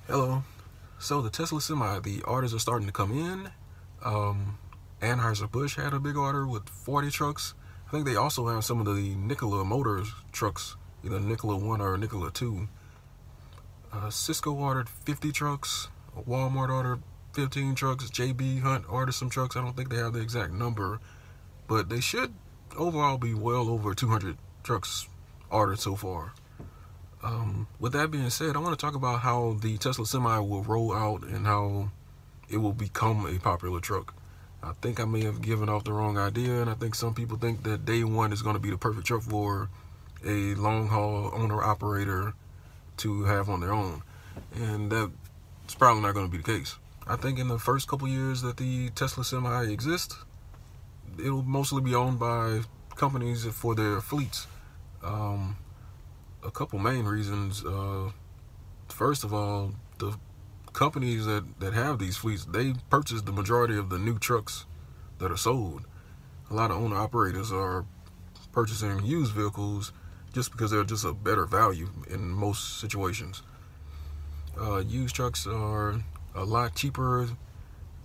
Hello. So the Tesla Semi, the orders are starting to come in. Anheuser-Busch had a big order with 40 trucks. I think they also have some of the Nikola Motors trucks, either Nikola 1 or Nikola 2. Cisco ordered 50 trucks. Walmart ordered 15 trucks. JB Hunt ordered some trucks. I don't think they have the exact number, but they should overall be well over 200 trucks ordered so far. With that being said, I want to talk about how the Tesla Semi will roll out and how it will become a popular truck. I think I may have given off the wrong idea, and I think some people think that day one is going to be the perfect truck for a long haul owner-operator to have on their own. And that's probably not going to be the case. I think in the first couple years that the Tesla Semi exists, it'll mostly be owned by companies for their fleets. A couple main reasons. First of all, the companies that have these fleets, they purchase the majority of the new trucks that are sold. A lot of owner operators are purchasing used vehicles just because they're just a better value in most situations. Used trucks are a lot cheaper.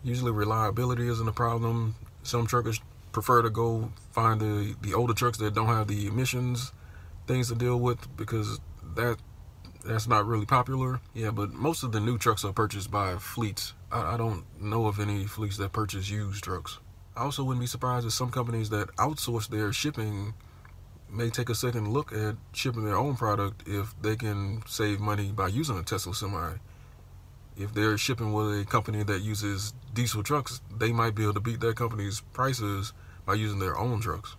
Usually reliability isn't a problem. Some truckers prefer to go find the older trucks that don't have the emissions things to deal with because that's not really popular. Yeah, but most of the new trucks are purchased by fleets. I don't know of any fleets that purchase used trucks. I also wouldn't be surprised if some companies that outsource their shipping may take a second look at shipping their own product if they can save money by using a Tesla Semi. If they're shipping with a company that uses diesel trucks, they might be able to beat that company's prices by using their own trucks.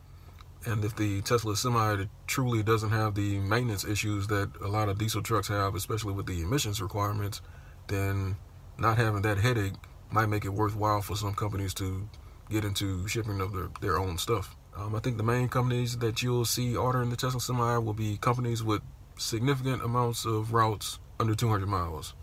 And if the Tesla Semi truly doesn't have the maintenance issues that a lot of diesel trucks have, especially with the emissions requirements, then not having that headache might make it worthwhile for some companies to get into shipping of their own stuff. I think the main companies that you'll see ordering the Tesla Semi will be companies with significant amounts of routes under 200 miles.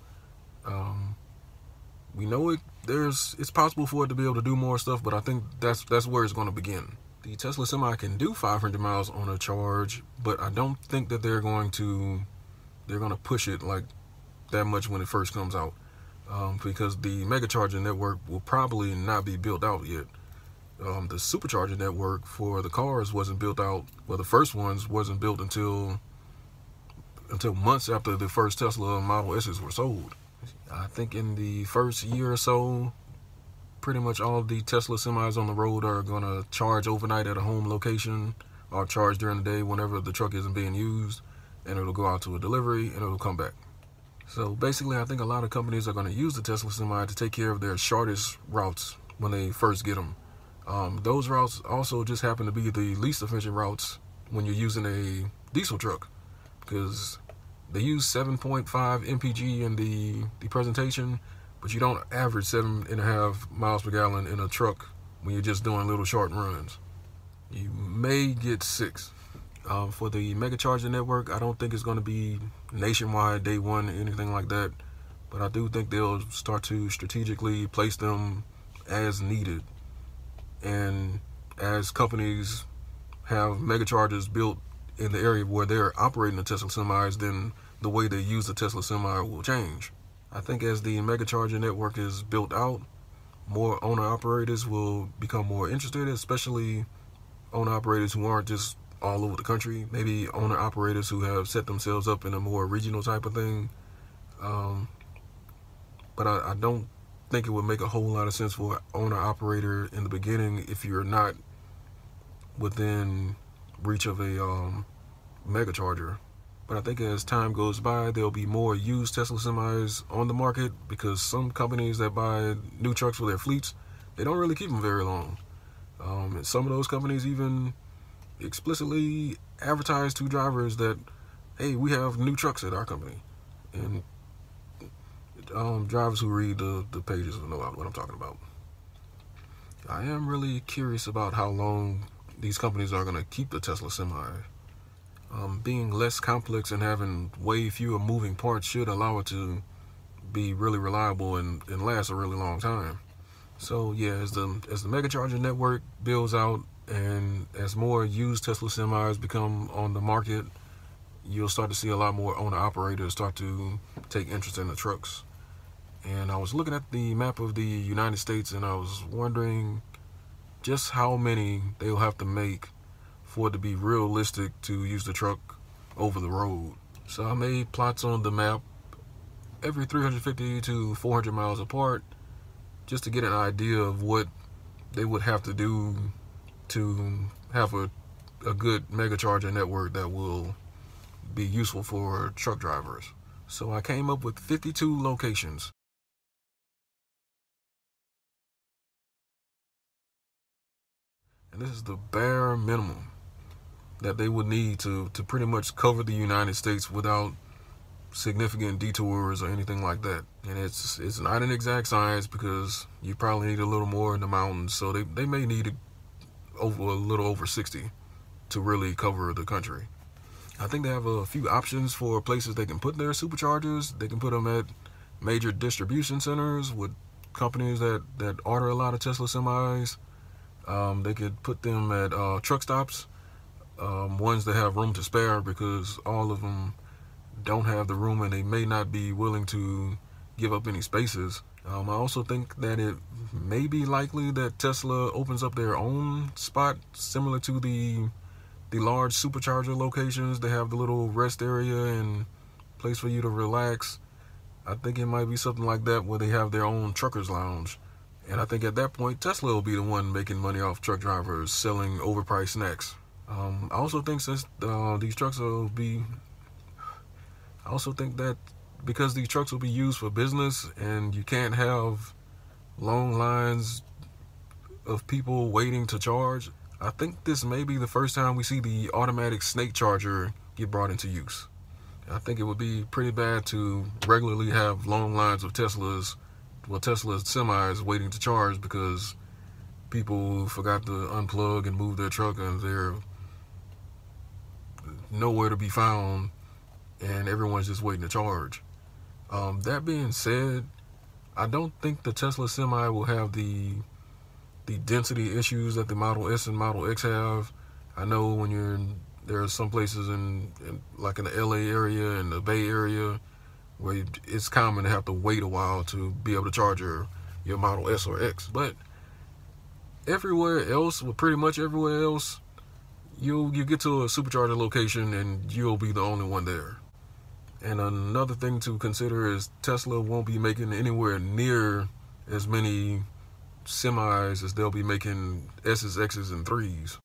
We know it's possible for it to be able to do more stuff, but I think that's where it's going to begin. The Tesla Semi can do 500 miles on a charge, but I don't think that they're going to push it like that much when it first comes out, because the Megacharger network will probably not be built out yet. The supercharger network for the cars wasn't built out. Well, the first ones wasn't built until months after the first Tesla Model S's were sold. I think in the first year or so, pretty much all of the Tesla Semis on the road are going to charge overnight at a home location or charge during the day whenever the truck isn't being used, and it'll go out to a delivery and it'll come back. So basically, I think a lot of companies are going to use the Tesla Semi to take care of their shortest routes when they first get them. Those routes also just happen to be the least efficient routes when you're using a diesel truck, because they use 7.5 mpg in the presentation, but you don't average 7.5 miles per gallon in a truck when you're just doing little short runs. You may get 6. For the Megacharger network, I don't think it's going to be nationwide day one, anything like that, but I do think they'll start to strategically place them as needed. And as companies have Megachargers built in the area where they're operating the Tesla Semis, then the way they use the Tesla Semi will change. I think as the Megacharger network is built out, more owner-operators will become more interested, especially owner-operators who aren't just all over the country. Maybe owner-operators who have set themselves up in a more regional type of thing. But I don't think it would make a whole lot of sense for an owner-operator in the beginning if you're not within reach of a Megacharger. But I think as time goes by, there'll be more used Tesla Semis on the market, because some companies that buy new trucks for their fleets, they don't really keep them very long. And some of those companies even explicitly advertise to drivers that, hey, we have new trucks at our company. And drivers who read the pages will know what I'm talking about. I am really curious about how long these companies are going to keep the Tesla Semi. Being less complex and having way fewer moving parts should allow it to be really reliable and last a really long time. So yeah, as the Megacharger network builds out and as more used Tesla Semis become on the market, you'll start to see a lot more owner-operators start to take interest in the trucks. And I was looking at the map of the United States, and I was wondering just how many they'll have to make for it to be realistic to use the truck over the road. So I made plots on the map every 350 to 400 miles apart, just to get an idea of what they would have to do to have a good Megacharger network that will be useful for truck drivers. So I came up with 52 locations. And this is the bare minimum that they would need to pretty much cover the United States without significant detours or anything like that. And it's not an exact science, because you probably need a little more in the mountains, so they may need a little over 60 to really cover the country. I think they have a few options for places they can put their superchargers. They can put them at major distribution centers with companies that order a lot of Tesla semis. They could put them at truck stops, ones that have room to spare, because all of them don't have the room and they may not be willing to give up any spaces. I also think that it may be likely that Tesla opens up their own spot similar to the large supercharger locations. They have the little rest area and place for you to relax. I think it might be something like that, where they have their own truckers lounge. And I think at that point, Tesla will be the one making money off truck drivers selling overpriced snacks. I also think since these trucks will be, I also think that because these trucks will be used for business and you can't have long lines of people waiting to charge, I think this may be the first time we see the automatic snake charger get brought into use. I think it would be pretty bad to regularly have long lines of Teslas semis waiting to charge because people forgot to unplug and move their truck and they're nowhere to be found and everyone's just waiting to charge. That being said, I don't think the Tesla semi will have the density issues that the Model S and Model X have. I know when there are some places like in the LA area and the Bay Area where it's common to have to wait a while to be able to charge your Model S or X. But everywhere else, well, pretty much everywhere else, you get to a supercharger location and you'll be the only one there. And another thing to consider is Tesla won't be making anywhere near as many semis as they'll be making S's, X's, and 3s.